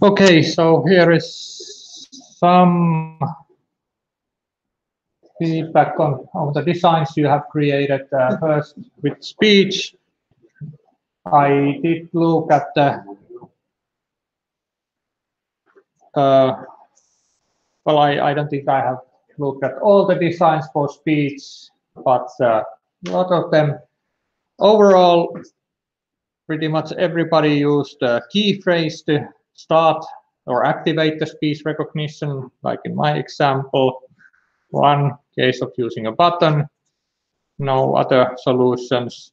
Okay, so here is some feedback on the designs you have created. First, with speech, I did look at the well, I don't think I have looked at all the designs for speech, but a lot of them. Overall, pretty much everybody used a key phrase to start or activate the speech recognition, like in my example. One case of using a button, no other solutions.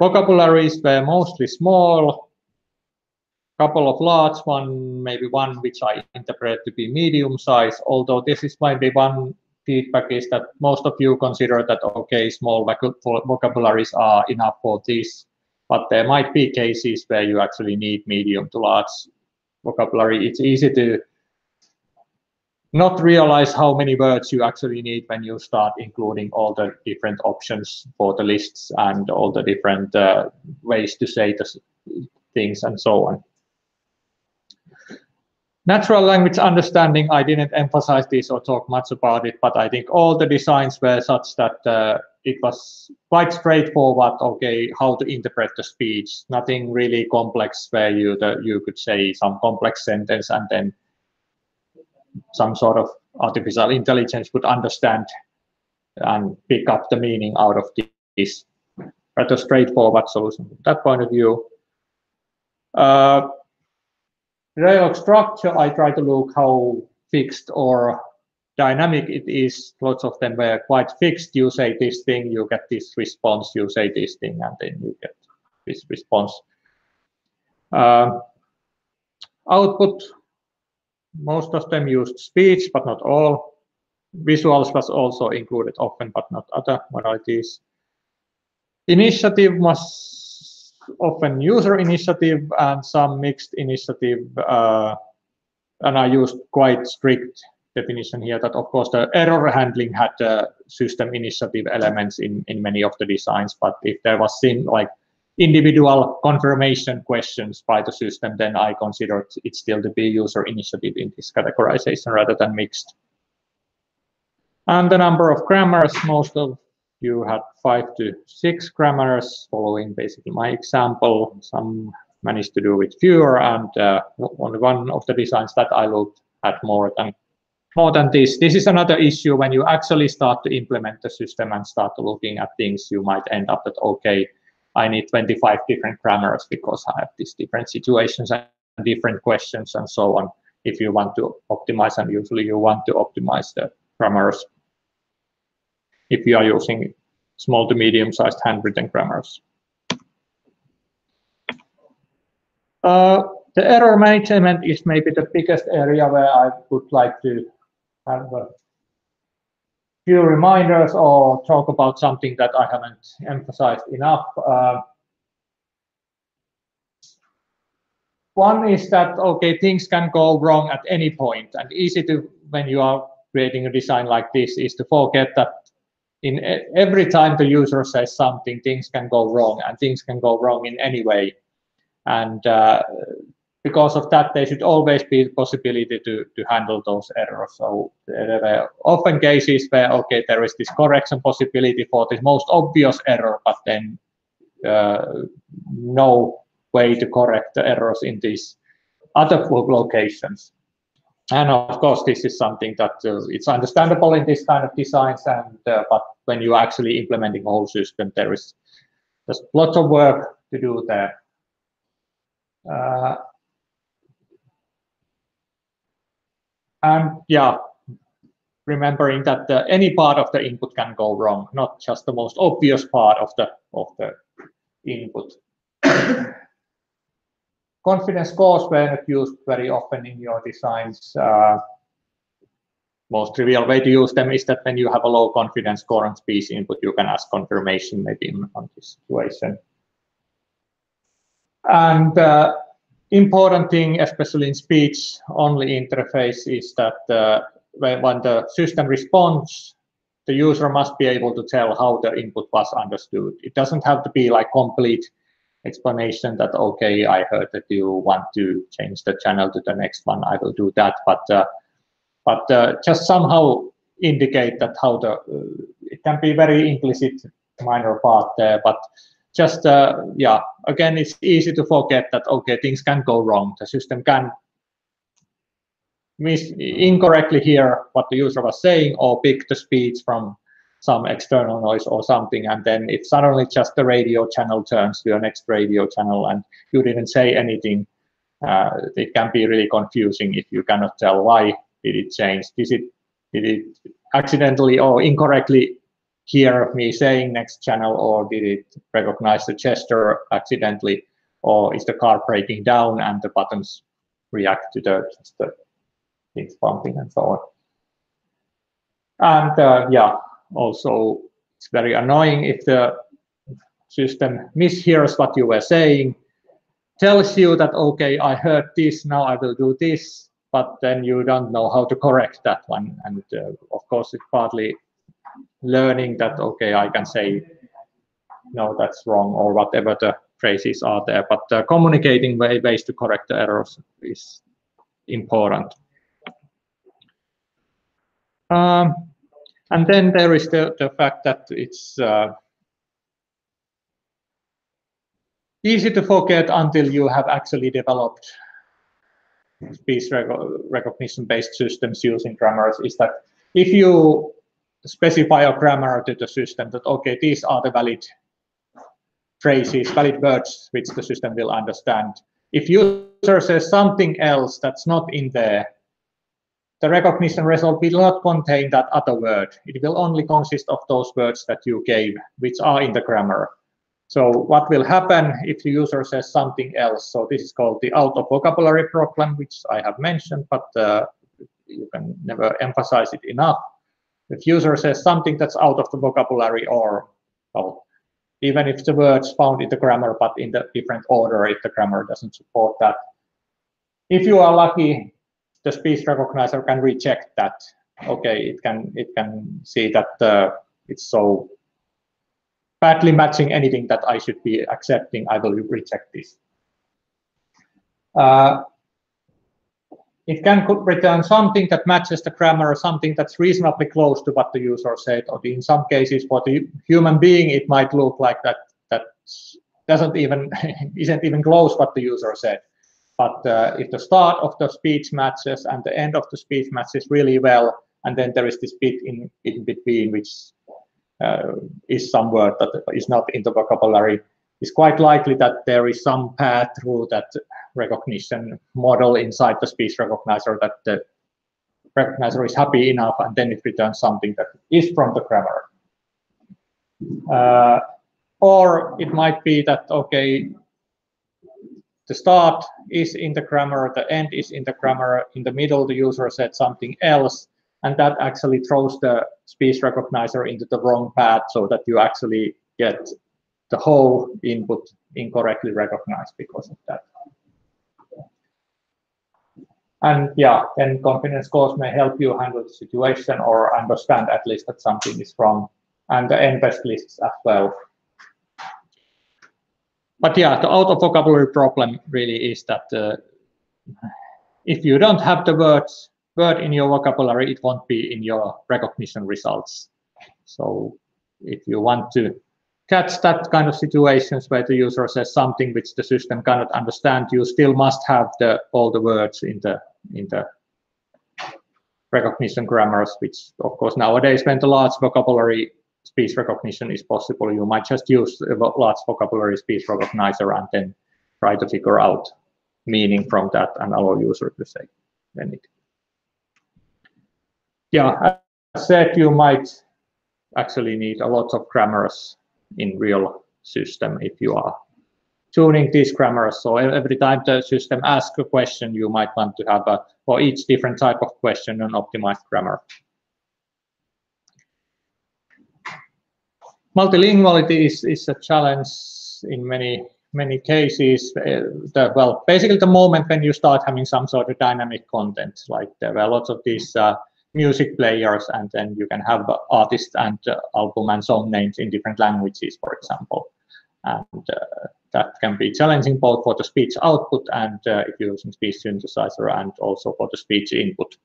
Vocabularies were mostly small, couple of large one, maybe one which I interpret to be medium size, although this is maybe one feedback is that most of you consider that, okay, small vocabularies are enough for this, but there might be cases where you actually need medium to large vocabulary. It's easy to not realize how many words you actually need when you start including all the different options for the lists and all the different ways to say the things and so on. Natural language understanding, I didn't emphasize this or talk much about it, but I think all the designs were such that it was quite straightforward, okay, how to interpret the speech. Nothing really complex where you could say some complex sentence and then some sort of artificial intelligence would understand and pick up the meaning out of this. Rather straightforward solution from that point of view. Dialogue structure, I try to look how fixed or dynamic it is. Lots of them were quite fixed. You say this thing, you get this response. You say this thing, and then you get this response. Output, most of them used speech, but not all. Visuals was also included often, but not other modalities. Initiative was often user initiative and some mixed initiative, and I used quite strict definition here that of course the error handling had system initiative elements in many of the designs, but if there was like individual confirmation questions by the system, then I considered it still to be user initiative in this categorization rather than mixed. And the number of grammars, most of you had 5 to 6 grammars, following basically my example. Some managed to do with fewer, and only one of the designs that I looked at more than this. This is another issue when you actually start to implement the system and start looking at things. You might end up that, okay, I need 25 different grammars because I have these different situations and different questions and so on. If you want to optimize, and usually you want to optimize the grammars if you are using small to medium-sized handwritten grammars. The error management is maybe the biggest area where I would like to have a few reminders or talk about something that I haven't emphasized enough. One is that, okay, things can go wrong at any point, and easy to, when you are creating a design like this, is to forget that in every time the user says something, things can go wrong, and things can go wrong in any way. And because of that, there should always be the possibility to handle those errors. So there are often cases where, okay, there is this correction possibility for the most obvious error, but then no way to correct the errors in these other locations. And of course, this is something that it's understandable in this kind of designs, and but when you're actually implementing a whole system, there is just lots of work to do there. And yeah, remembering that any part of the input can go wrong, not just the most obvious part of the input. Confidence scores were not used very often in your designs. Most trivial way to use them is that when you have a low confidence score on speech input, you can ask confirmation maybe on this situation. And important thing, especially in speech-only interface, is that when the system responds, the user must be able to tell how the input was understood. It doesn't have to be like complete explanation that, okay, I heard that you want to change the channel to the next one, I will do that, but just somehow indicate that how it can be very implicit minor part there, but just yeah, again, it's easy to forget that, okay, things can go wrong. The system can incorrectly hear what the user was saying or pick the speech from some external noise or something, and then if suddenly just the radio channel turns to your next radio channel and you didn't say anything, it can be really confusing if you cannot tell why did it change. Did it accidentally or incorrectly hear me saying next channel, or did it recognize the gesture accidentally, or is the car breaking down and the buttons react to the things bumping and so on. And yeah, also it's very annoying if the system mishears what you were saying, tells you that, okay, I heard this, now I will do this, but then you don't know how to correct that one. And of course, it's partly learning that, okay, I can say, no, that's wrong, or whatever the phrases are there. But communicating ways to correct the errors is important. And then there is the fact that it's easy to forget until you have actually developed speech recognition-based systems using grammars, is that if you specify a grammar to the system that, okay, these are the valid phrases, valid words which the system will understand. If user says something else that's not in there, the recognition result will not contain that other word. It will only consist of those words that you gave, which are in the grammar. So what will happen if the user says something else? So this is called the out of vocabulary problem, which I have mentioned, but you can never emphasize it enough. If user says something that's out of the vocabulary, or well, even if the words found in the grammar, but in the different order, if the grammar doesn't support that, if you are lucky, the speech recognizer can reject that. Okay, it can see that it's so badly matching anything that I should be accepting, I will reject this. It can return something that matches the grammar, something that's reasonably close to what the user said, or in some cases for the human being it might look like that isn't even close what the user said. But if the start of the speech matches and the end of the speech matches really well, and then there is this bit in between which is some word that is not in the vocabulary, it's quite likely that there is some path through that recognition model inside the speech recognizer that the recognizer is happy enough, and then it returns something that is from the grammar. Or it might be that, okay, the start is in the grammar, the end is in the grammar, in the middle the user said something else, and that actually throws the speech recognizer into the wrong path, so that you actually get the whole input incorrectly recognized because of that. And yeah, then confidence scores may help you handle the situation or understand at least that something is wrong, and the NBEST lists as well. But yeah, the out of vocabulary problem really is that if you don't have the word in your vocabulary, it won't be in your recognition results. So if you want to catch that kind of situations where the user says something which the system cannot understand, you still must have all the words in the recognition grammars, which of course nowadays when the large vocabulary speech recognition is possible, you might just use a large vocabulary speech recognizer and then try to figure out meaning from that and allow user to say anything. Yeah, as said, you might actually need a lot of grammars in real system if you are tuning these grammars. So every time the system asks a question, you might want to have for each different type of question an optimized grammar. Multilinguality is a challenge in many cases. Well, basically the moment when you start having some sort of dynamic content, like there were lots of these music players, and then you can have artist and album and song names in different languages, for example. And that can be challenging both for the speech output and if you're using speech synthesizer, and also for the speech input.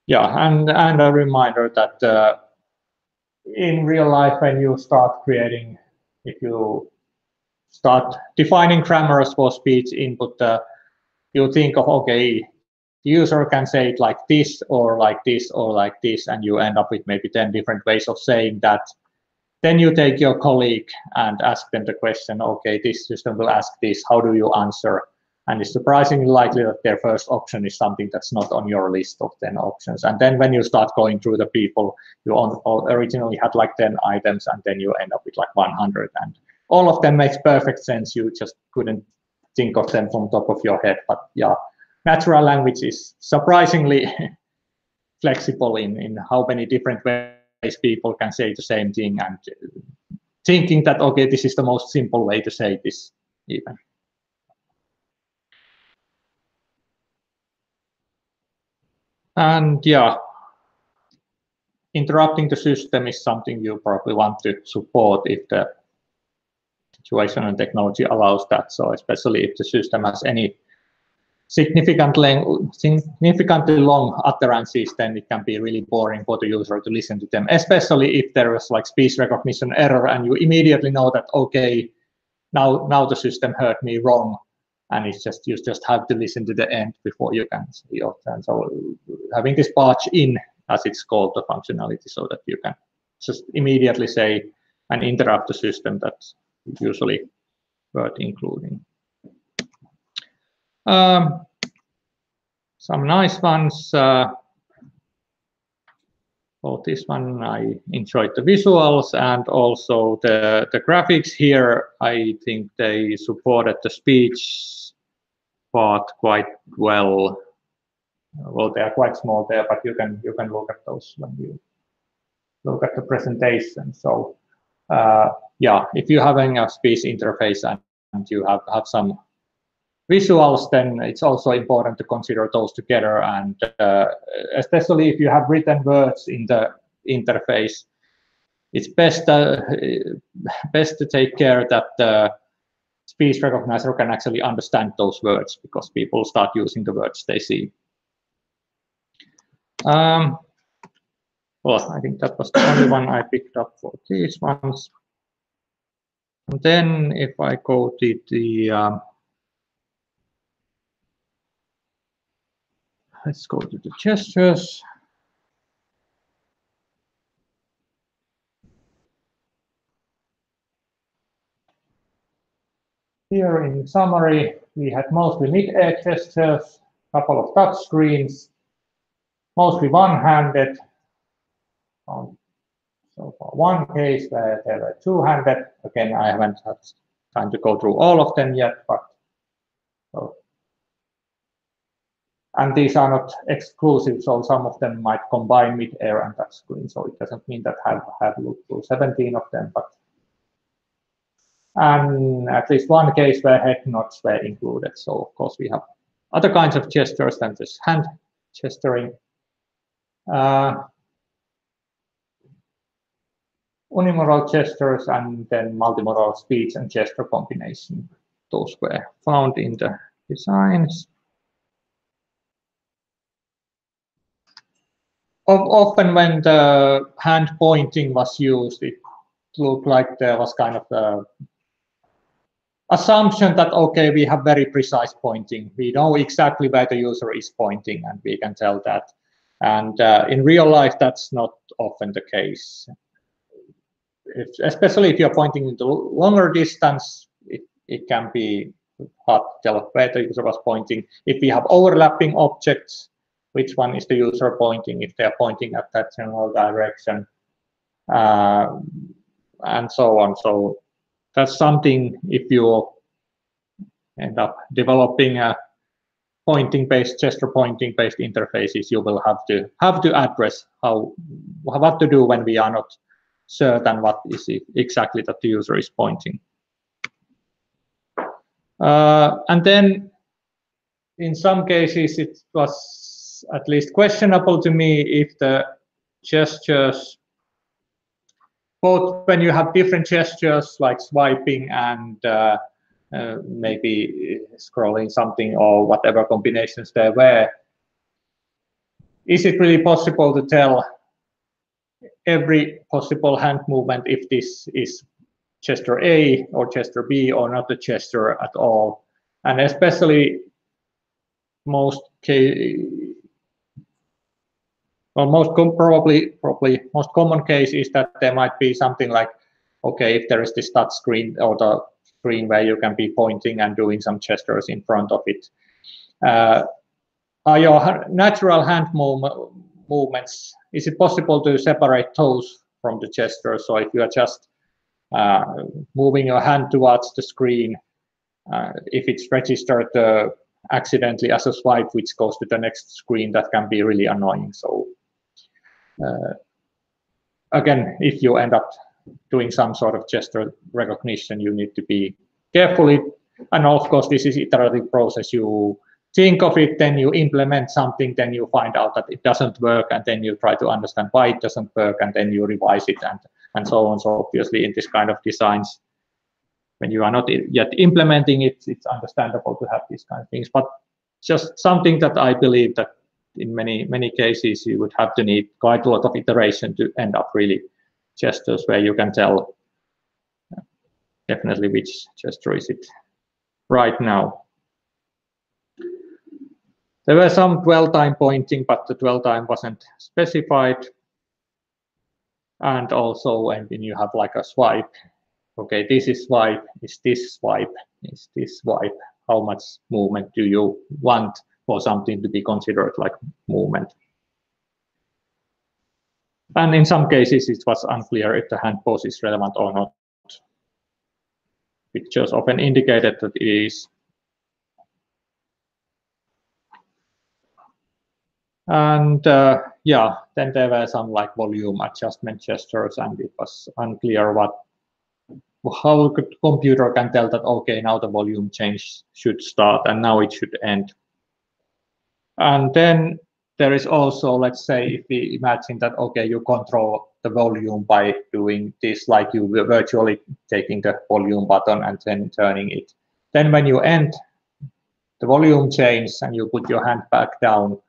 Yeah, and a reminder that in real life, when you start creating, if you start defining grammars for speech input, you think of, okay, the user can say it like this, or like this, or like this, and you end up with maybe 10 different ways of saying that. Then you take your colleague and ask them the question, okay, this system will ask this, how do you answer? And it's surprisingly likely that their first option is something that's not on your list of 10 options. And then when you start going through the people, you originally had like 10 items, and then you end up with like 100. And all of them makes perfect sense. You just couldn't think of them from top of your head. But yeah, natural language is surprisingly flexible in how many different ways people can say the same thing, and thinking that, okay, this is the most simple way to say this even. And yeah, interrupting the system is something you probably want to support if the situation and technology allows that. So especially if the system has any significantly long utterances, then it can be really boring for the user to listen to them, especially if there is like speech recognition error and you immediately know that, okay, now the system heard me wrong, and it's just, you just have to listen to the end before you can see your turn. So having this patch in, as it's called, the functionality, so that you can just immediately say and interrupt the system, that's usually worth including. Some nice ones. For this one, I enjoyed the visuals and also the graphics here. I think they supported the speech part quite well. Well, they are quite small there, but you can look at those when you look at the presentation. So yeah, if you're having a speech interface and you have some visuals, then it's also important to consider those together, and especially if you have written words in the interface, it's best to take care that the speech recognizer can actually understand those words, because people start using the words they see. Well, I think that was the only one I picked up for these ones. And then if I go to the let's go to the gestures. Here in summary, we had mostly mid-air gestures, a couple of touch screens, mostly one-handed. So for one case where there were two-handed, again, I haven't had time to go through all of them yet, but and these are not exclusive, so some of them might combine mid-air and touch screen, so it doesn't mean that I have looked through 17 of them, but and at least one case where head nods were included. So of course we have other kinds of gestures than just hand gesturing. Unimodal gestures and then multimodal speech and gesture combination. Those were found in the designs. Often when the hand pointing was used, it looked like there was kind of a assumption that, okay, we have very precise pointing. We know exactly where the user is pointing, and we can tell that. And in real life, that's not often the case. Especially if you're pointing into longer distance, it can be hard to tell where the user was pointing. If we have overlapping objects, which one is the user pointing, if they're pointing at that general direction, and so on. So that's something, if you end up developing a pointing-based, gesture pointing-based interfaces, you will have to address what to do when we are not certain what is exactly that the user is pointing. And then in some cases, it was at least questionable to me if the gestures, both when you have different gestures like swiping and maybe scrolling something or whatever combinations there were. Is it really possible to tell every possible hand movement if this is gesture A or gesture B or not a gesture at all? And especially probably most common case is that there might be something like, okay, if there is this touch screen or the screen where you can be pointing and doing some gestures in front of it. Are your natural hand movements, is it possible to separate those from the gestures? So if you are just moving your hand towards the screen, if it's registered accidentally as a swipe which goes to the next screen, that can be really annoying. So again, if you end up doing some sort of gesture recognition, you need to be carefully. And of course, this is iterative process. You think of it, then you implement something, then you find out that it doesn't work, and then you try to understand why it doesn't work, and then you revise it, and so on. So obviously, in this kind of designs, when you are not yet implementing it, it's understandable to have these kind of things. But just something that I believe that in many cases you would have to need quite a lot of iteration to end up really gestures where you can tell definitely which gesture is it right now. There were some dwell time pointing, but the dwell time wasn't specified. And also when you have like a swipe, okay, this is swipe, is this swipe, is this swipe, how much movement do you want for something to be considered like movement? And in some cases, it was unclear if the hand pose is relevant or not. Pictures often indicated that it is. And yeah, then there were some like volume adjustment gestures, and it was unclear how the computer can tell that, okay, now the volume change should start and now it should end. And then there is also, let's say, if we imagine that, okay, you control the volume by doing this, like you were virtually taking the volume button and then turning it. Then when you end the volume change and you put your hand back down,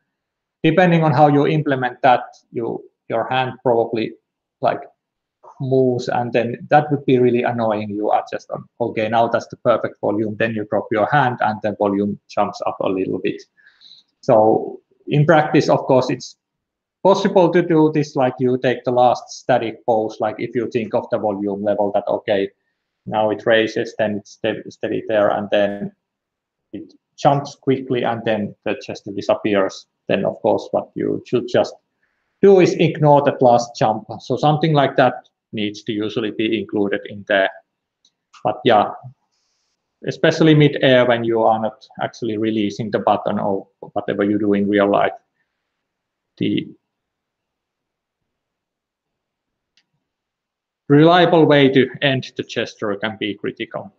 depending on how you implement that, your hand probably like moves, and then that would be really annoying. You are just, okay, now that's the perfect volume. Then you drop your hand and the volume jumps up a little bit. So in practice, of course, it's possible to do this, like you take the last static pose, like if you think of the volume level that, okay, now it raises, then it's steady there, and then it jumps quickly, and then the gesture disappears. Then, of course, what you should just do is ignore that last jump. So something like that needs to usually be included in there. But yeah, especially mid-air when you are not actually releasing the button or whatever you do in real life, the reliable way to end the gesture can be critical.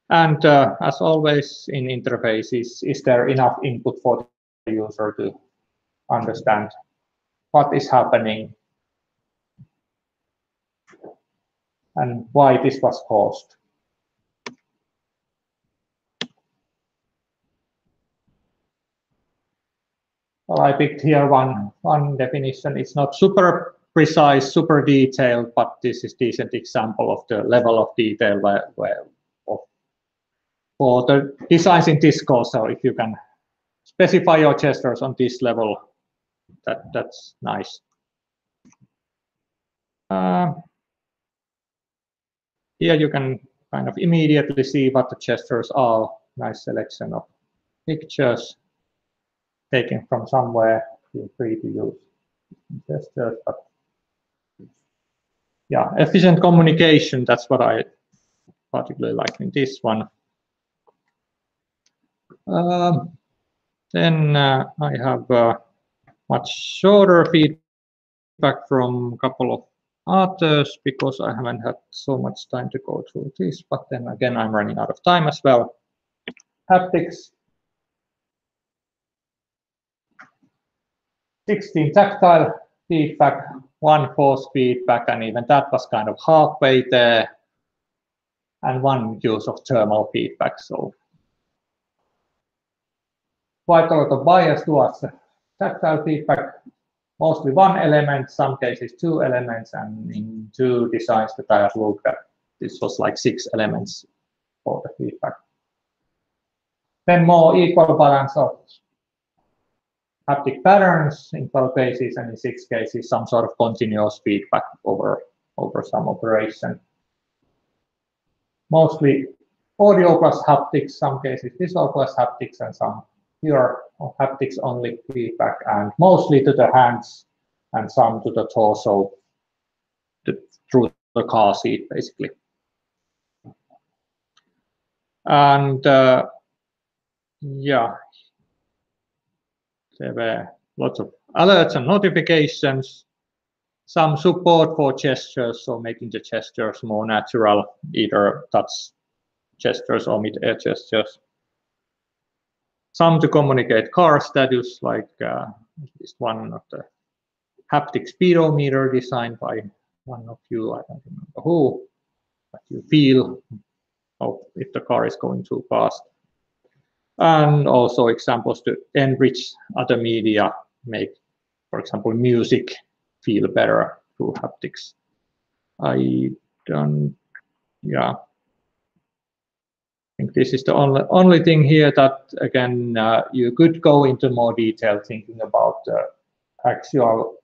And as always in interfaces, is there enough input for the user to understand what is happening and why this was caused? Well, I picked here one definition. It's not super precise, super detailed, but this is a decent example of the level of detail for the designs in this course. So if you can specify your gestures on this level, that's nice. Here you can kind of immediately see what the gestures are. Nice selection of pictures taken from somewhere. Feel free to use gestures, but yeah, efficient communication, that's what I particularly like in this one. Then I have much shorter feedback from a couple of authors because I haven't had so much time to go through this, but then again, I'm running out of time as well. Haptics. 16 tactile feedback, one force feedback, and even that was kind of halfway there, and one use of thermal feedback. So quite a lot of bias towards tactile feedback, mostly one element, some cases two elements, and in two designs that I have looked at, this was like 6 elements for the feedback. Then more equal balance of haptic patterns in 12 cases, and in 6 cases some sort of continuous feedback over some operation. Mostly audio plus haptics, some cases visual plus haptics, and some pure haptics only feedback, and mostly to the hands and some to the torso through the car seat basically. And yeah, there were lots of alerts and notifications, some support for gestures, so making the gestures more natural, either touch gestures or mid-air gestures. Some to communicate car status, like this one of the haptic speedometer designed by one of you, I don't remember who, but you feel if the car is going too fast. And also examples to enrich other media, make, for example, music feel better through haptics. I think this is the only thing here that, again, you could go into more detail thinking about actual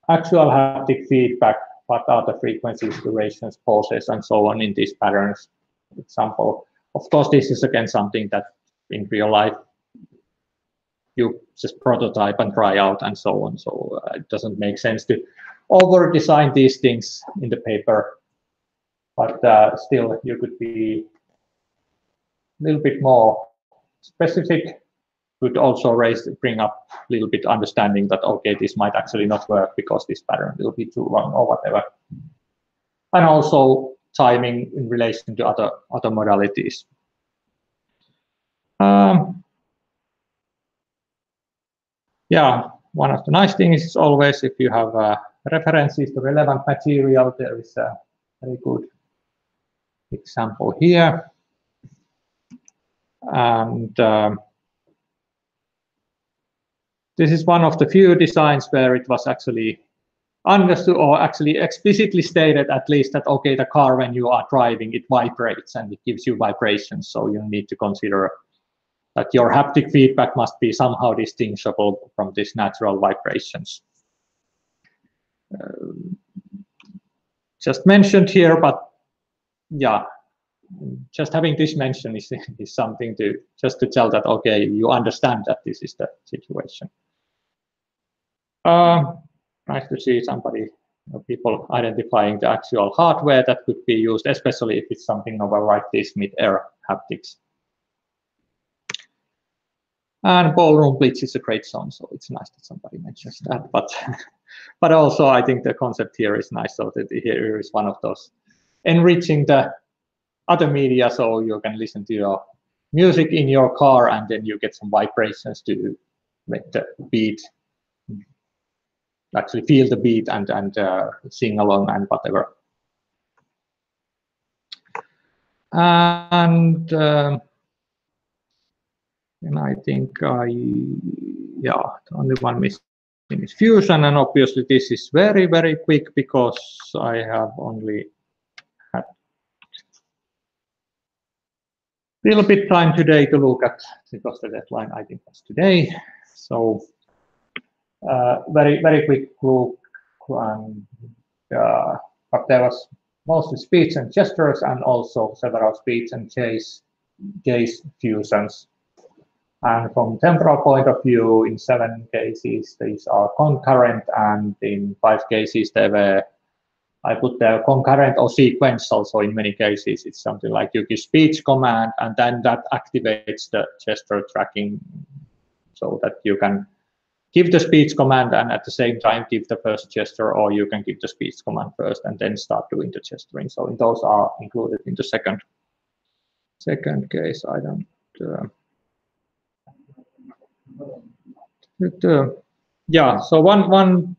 haptic feedback, what are the frequencies, durations, pauses, and so on in these patterns. For example, of course, this is again something that in real life you just prototype and try out and so on. So it doesn't make sense to over design these things in the paper, but still you could be a little bit more specific. Could also bring up a little bit understanding that, okay, this might actually not work because this pattern will be too long or whatever. And also timing in relation to other modalities. Yeah, one of the nice things is always if you have references to relevant material, there is a very good example here. And this is one of the few designs where it was actually understood, or actually explicitly stated at least, that okay, the car when you are driving, it vibrates and it gives you vibrations, so you need to consider that your haptic feedback must be somehow distinguishable from these natural vibrations. Just mentioned here, but yeah, just having this mention is something to just to tell that, okay, you understand that this is the situation. Nice to see people identifying the actual hardware that could be used, especially if it's something novel like this mid-air haptics. And Ballroom Blitz is a great song, so it's nice that somebody mentions that. But also I think the concept here is nice. So that here is one of those enriching the other media, so you can listen to your music in your car, and then you get some vibrations to make the beat, actually feel the beat and sing along and whatever. And I think the only one missing is fusion, and obviously this is very, very quick because I have only had a little bit time today to look at, because the deadline I think was today. So very, very quick look, and but there was mostly speech and gestures, and also several speech and gaze fusions. And from temporal point of view, in 7 cases, these are concurrent, and in 5 cases, I put there concurrent or sequential. So in many cases, it's something like you give speech command, and then that activates the gesture tracking, so that you can give the speech command and at the same time give the first gesture, or you can give the speech command first and then start doing the gesturing. So those are included in the second case. I don't. Yeah, so one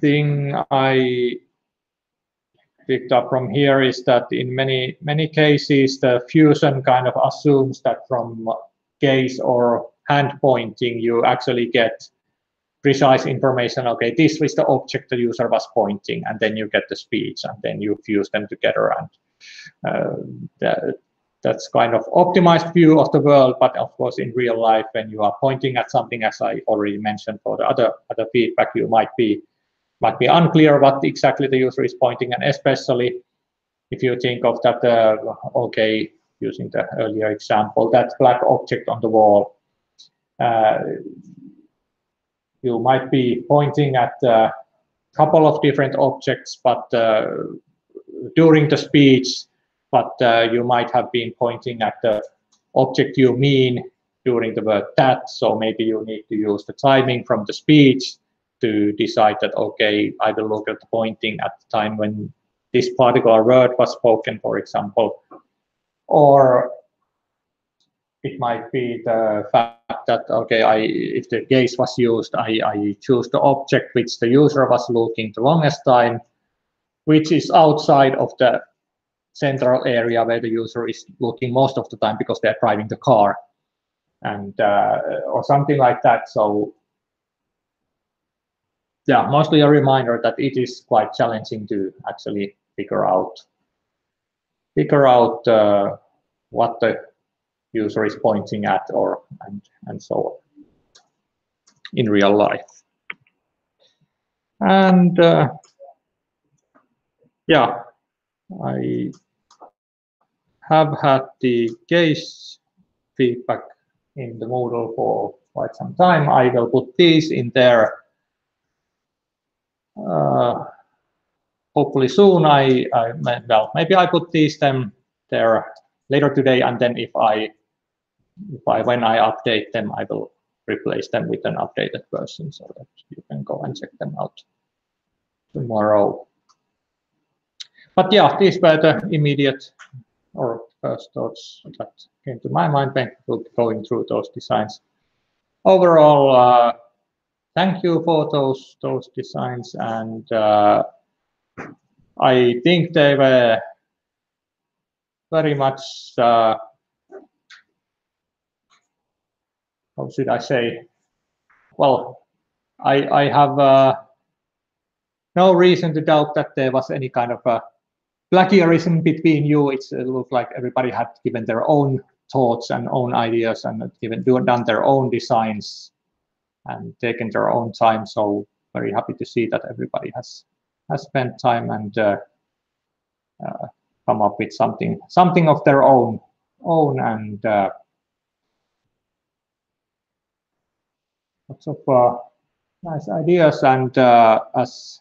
thing I picked up from here is that in many cases the fusion kind of assumes that from gaze or hand pointing you actually get precise information. Okay, this is the object the user was pointing, and then you get the speech, and then you fuse them together, and that's kind of optimized view of the world. But of course, in real life, when you are pointing at something, as I already mentioned for the other feedback, you might be unclear what exactly the user is pointing, and especially if you think of that, okay, using the earlier example, that black object on the wall, you might be pointing at a couple of different objects, but during the speech, but you might have been pointing at the object you mean during the word that, so maybe you need to use the timing from the speech to decide that, okay, I will look at the pointing at the time when this particular word was spoken, for example. Or it might be the fact that, okay, if the gaze was used, I choose the object which the user was looking the longest time, which is outside of the central area where the user is looking most of the time because they're driving the car, and or something like that. So yeah, mostly a reminder that it is quite challenging to actually figure out what the user is pointing at, or and so on in real life. And yeah, I have had the case feedback in the Moodle for quite some time. I will put these in there hopefully soon. Well, maybe I put these them there later today, and then when I update them, I will replace them with an updated version so that you can go and check them out tomorrow. But yeah, these were the immediate or first thoughts that came to my mind when going through those designs. Overall, thank you for those designs, and I think they were very much, how should I say? Well, I have no reason to doubt that there was any kind of a plagiarism between you. It looked like everybody had given their own thoughts and own ideas, and done their own designs and taken their own time. So very happy to see that everybody has spent time and come up with something of their own, and lots of nice ideas. And as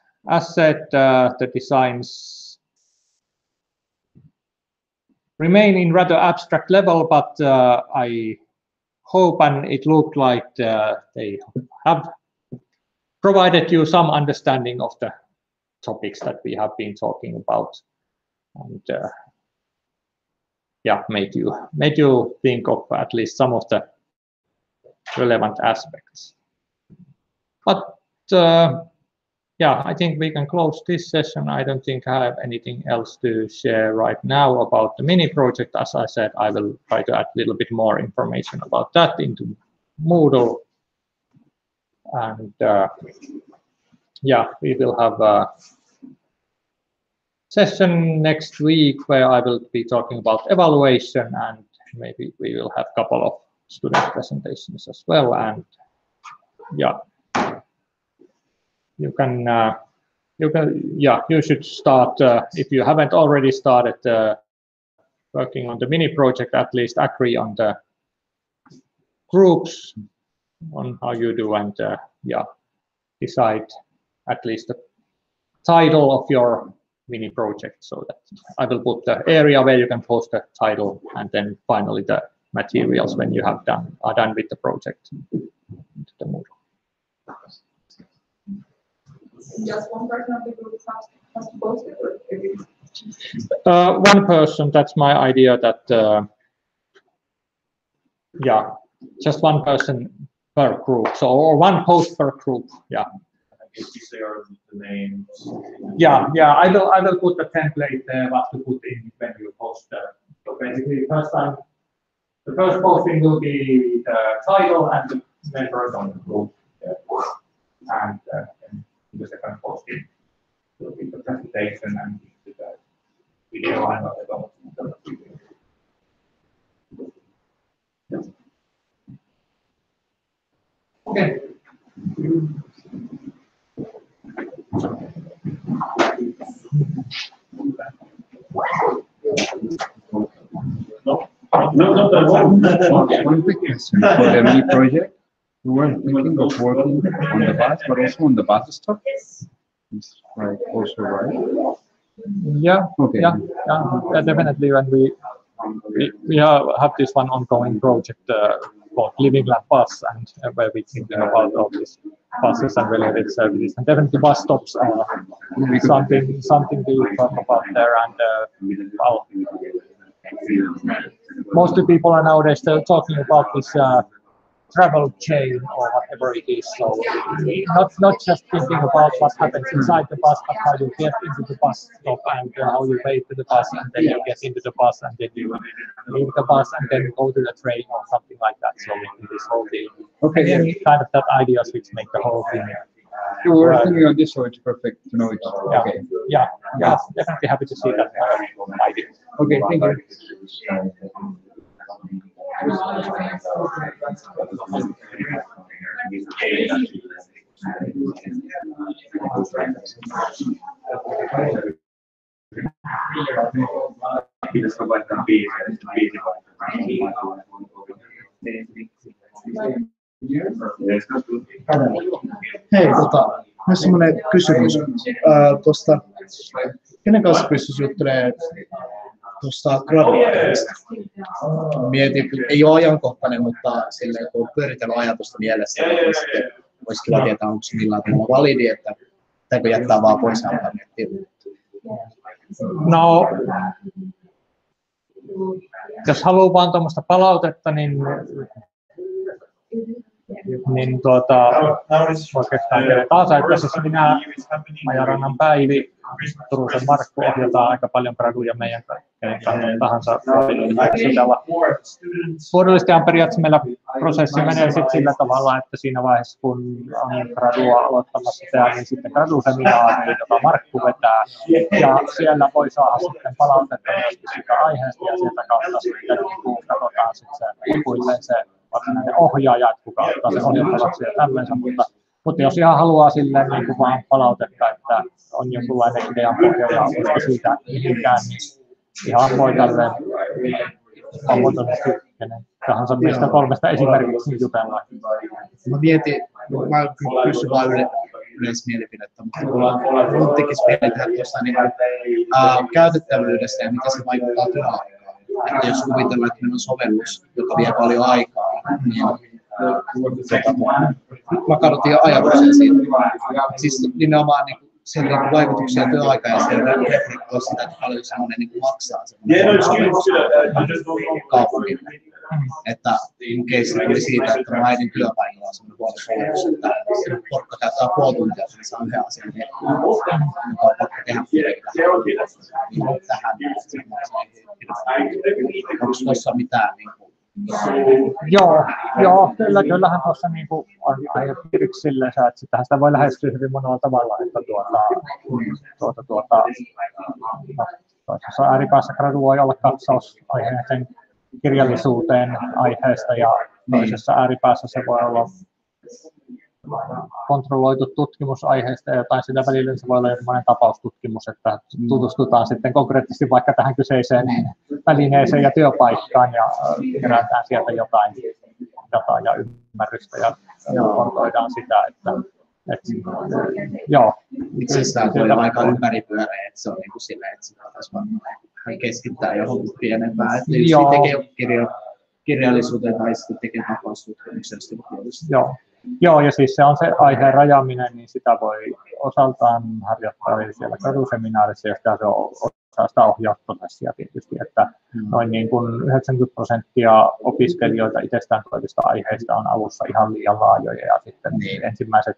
said, the designs remain in rather abstract level, but I hope, and it looked like they have provided you some understanding of the topics that we have been talking about, and yeah, made you think of at least some of the relevant aspects. But yeah, I think we can close this session. I don't think I have anything else to share right now about the mini project. As I said, I will try to add a little bit more information about that into Moodle. And yeah, we will have a session next week where I will be talking about evaluation, and maybe we will have a couple of student presentations as well. And yeah, you should start, if you haven't already started working on the mini project, at least agree on the groups on how you do, and yeah, decide at least the title of your mini project, so that I will put the area where you can post the title, and then finally the materials when you are done with the project into the Moodle. Just one person of the group has to post it, or everyone? One person. That's my idea. That yeah, just one person per group. So, or one post per group. Yeah. share the names. Yeah, I will put the template what to put in when you post. So basically, the first posting will be the title and the members on the group, and the second posting will be the presentation and the video and whatever. Okay. No, that's One quick question. For the mini project, we were thinking of working on the bus, but also on the bus stop. It's like also right. Yeah, Okay. yeah, definitely. When we have this one ongoing project called Living Lab Bus, and where we're thinking about all these buses and related services. And definitely bus stops are something we talk about there. And well, mostly people are nowadays still talking about this travel chain or whatever it is. So not just thinking about what happens inside the bus, but how you get into the bus stop and how you wait for the bus, and then you get into the bus, and then you leave the bus and then go to the train or something like that. So this whole thing, any kind of that ideas which make the whole thing. We were thinking on this, so it's perfect to know it's okay. Yeah, definitely happy to see that idea. Okay, thank you. Hei, myös semmoinen kysymys. Tuosta, kenen kanssa pystyisi juttelemaan tuosta graduaatiosta? Mietin, ei ole ajankohtainen, mutta silleen, kun on pyöritellyt ajatusta mielessä, niin sitten olisi kiva tietää, onko se millään tavalla validi, että pitääkö jättää vaan pois nettiin. No, jos haluaa vaan tuommoista palautetta, niin oikeastaan kenen tahansa, että siis minä, Majarannan Päivi, Turusen Markku ohjataan aika paljon graduja meidän kenen tahansa sisällä. Muodollistajan periaatteessa meillä prosessi menee sitten sillä tavalla, että siinä vaiheessa kun on gradua aloittamassa sitä, niin sitten graduseminaari, jota Markku vetää, ja siellä voi saada sitten palautetta myöskin sitä aiheesta, ja sieltä kautta sitten niin katsotaan sitten se lopulleen se varsinainen ohjaaja, että kuka ottaa sen ohjattavaksi ja tämmöensä, mutta jos ihan haluaa silleen niin kuin vaan palautetta, että on jonkunlainen idean pohja ja usko siitä mihinkään, niin ihan voi tälleen avoimesti kenen tahansa meistä kolmesta esimerkiksi jutella. Mä mietin, mä kysyn vaan yleismielipidettä, mutta mun tekisi mieli tehdä tuosta niin, käytettävyydestä ja miten se vaikuttaa työaikaan. Että jos kuvitellaan, että meillä on sovellus, joka vie paljon aikaa, niin mä kadotin ajatuksen siitä. Siis nimenomaan niin sen niin vaikutuksia työaikaan ja siellä reflektoi sitä, että paljon semmoinen niin maksaa kaupungille. Että mun keissi oli siitä, että mä äidin työpaikalla on semmoinen huolesovellus, että porkka käyttää puoli tuntia, että saa yhden asian tehtyä, joka on pakko tehdä tähän. Onko tuossa mitään niin kuin? Joo, kyllähän tuossa niin kuin on aihepiiriksi silleen, että sitähän sitä voi lähestyä hyvin monella tavalla, että toisessa ääripäässä gradu voi olla katsaus aiheeseen kirjallisuuteen aiheesta, ja toisessa ääripäässä se voi olla kontrolloitu tutkimus aiheesta ja jotain sitä välillä, se voi olla jokin tapaustutkimus, että tutustutaan sitten konkreettisesti vaikka tähän kyseiseen välineeseen ja työpaikkaan ja kerätään sieltä jotain dataa ja ymmärrystä ja kontoidaan sitä, että joo. Itse asiassa voi olla aika ympäripyöreä, että se on niin kuin silleen, että sitä taas vaan keskittää johonkin pienempään, että jos tekee kirjallisuuteen tai sitten tekee tapaustutkimuksesta. Joo, ja siis se on se aiheen rajaaminen, niin sitä voi osaltaan harjoittaa siellä graduseminaarissa, ja sitä se on osa sitä ohjausprosessia tietysti, että noin niin kuin 90% opiskelijoita itsestään toivista aiheista on alussa ihan liian laajoja, ja sitten ensimmäiset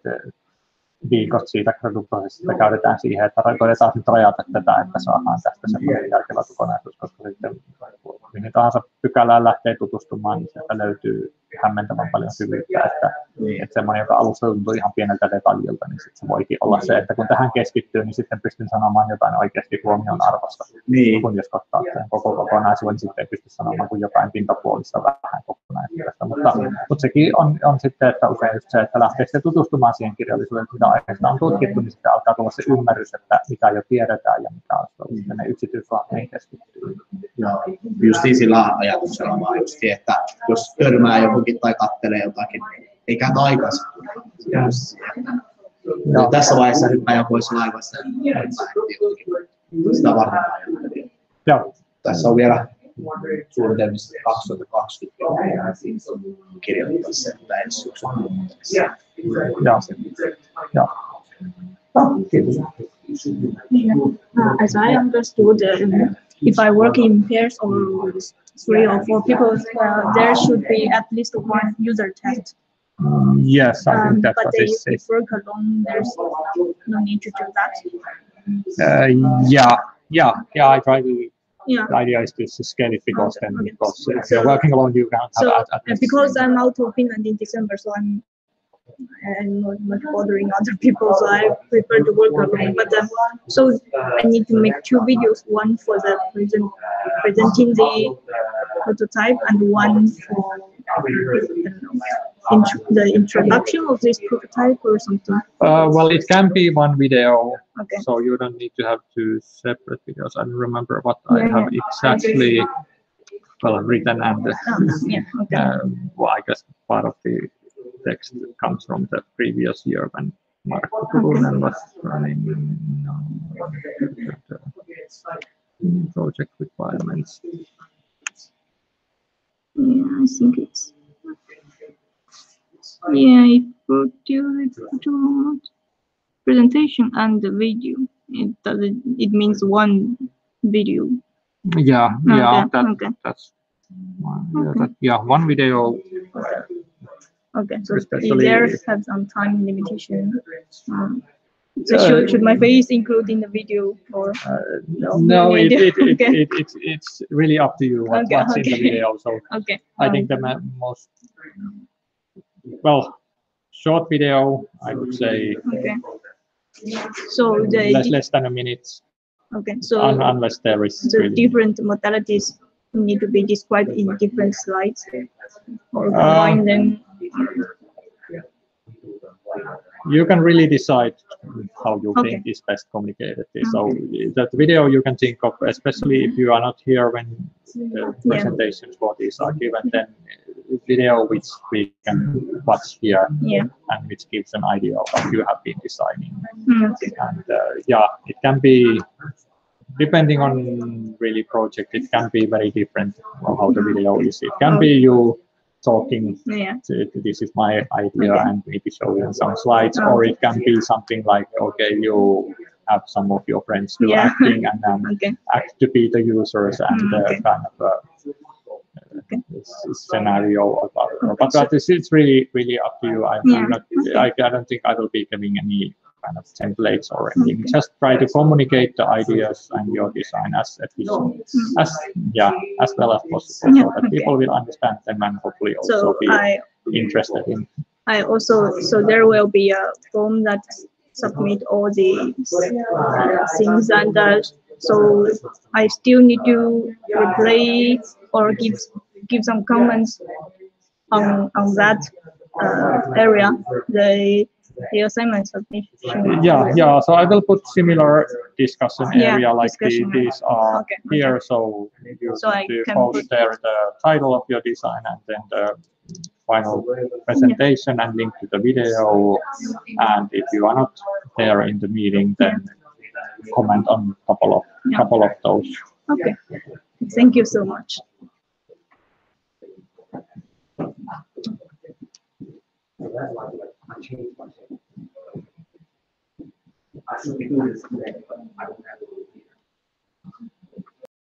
viikot siitä graduprosessista käytetään siihen, että koitetaan nyt rajata tätä, että saadaan tästä semmoinen järkevä kokonaisuus, koska sitten mihin tahansa pykälään lähtee tutustumaan, niin sieltä löytyy hämmentävän paljon syvyyttä, että semmoinen, joka alussa tuntuu ihan pieneltä detaljilta, niin sitten se voikin olla se, että kun tähän keskittyy, niin sitten pystyn sanomaan jotain oikeasti huomion arvosta. Niin. Kun jos ottaa sen koko kokonaisuuden, niin sitten ei pysty sanomaan kuin jotain pintapuolista vähän kokonaisuudesta. Mutta sekin on sitten, että usein just se, että lähtee sitten tutustumaan siihen kirjallisuuteen, mitä aiheesta on tutkittu, niin sitten alkaa tulla se ymmärrys, että mitä jo tiedetään ja mitä on sitten ne yksityiskohtiin keskittyy. Joo, justiin sillä ajatuksella vaan justiin, että jos törmää johonkin tai kattelee jotakin, ei käytä aikansa. Tässä vaiheessa hyppää jo pois laivassa ja sitä varten ajattelin. Joo. Tässä on vielä suunnitelmissa 2020 kirjoittaa sen ensi syksyn. Joo. Kiitos. As I understood, if I work in pairs or 3 or 4 people, there should be at least one user test. Yes, I think that's but what it if says. work alone, there's no need to do that. Yeah. I try to. Yeah. The idea is to scale it because if you're working alone, you can't have So at least. because I'm out of Finland in December, so I'm not bothering other people, so I prefer to work alone. But so I need to make 2 videos, one for the presenting the prototype and one for the introduction of this prototype or something. Well, it can be one video, Okay. so you don't need to have 2 separate videos. I don't remember what I have exactly written, and Okay. well, I guess part of the text comes from the previous year when Markku Turunen was running project requirements. Yeah, I think it's. Yeah, it produced presentation and the video. It means one video. Yeah, Okay. that's one video. Okay, so Especially there have some time limitation. So should my face include in the video or No, need okay. it's really up to you what's in the video. So Okay. I think the most short video, I would say Okay. So less than a minute. Okay. So Unless there is the really. different modalities need to be described in different slides or combine them. You can really decide how you Okay. think is best communicated. So that video you can think of, especially if you are not here when the presentations for these are given, then video which we can watch here and which gives an idea of what you have been designing. Okay. And it can be, depending on really project, it can be very different how the video is. It can be you talking, this is my idea, and maybe showing some slides, or it can be something like, okay, you have some of your friends do acting and then act to be the users and kind of scenario. But it's really up to you. I don't think I will be giving any kind of templates or anything. Just try to communicate the ideas and your design as efficient, as well as possible, so that people will understand them and hopefully also be interested in. So there will be a form that submit all the things, and so I still need to replay or give some comments on that area, the assignment submission. Yeah. So I will put similar discussion area like these are here. So you I need to can post there the title of your design and then the final presentation and link to the video. And if you are not there in the meeting, then comment on couple of those. Okay. Thank you so much. I should be doing this today, but I don't have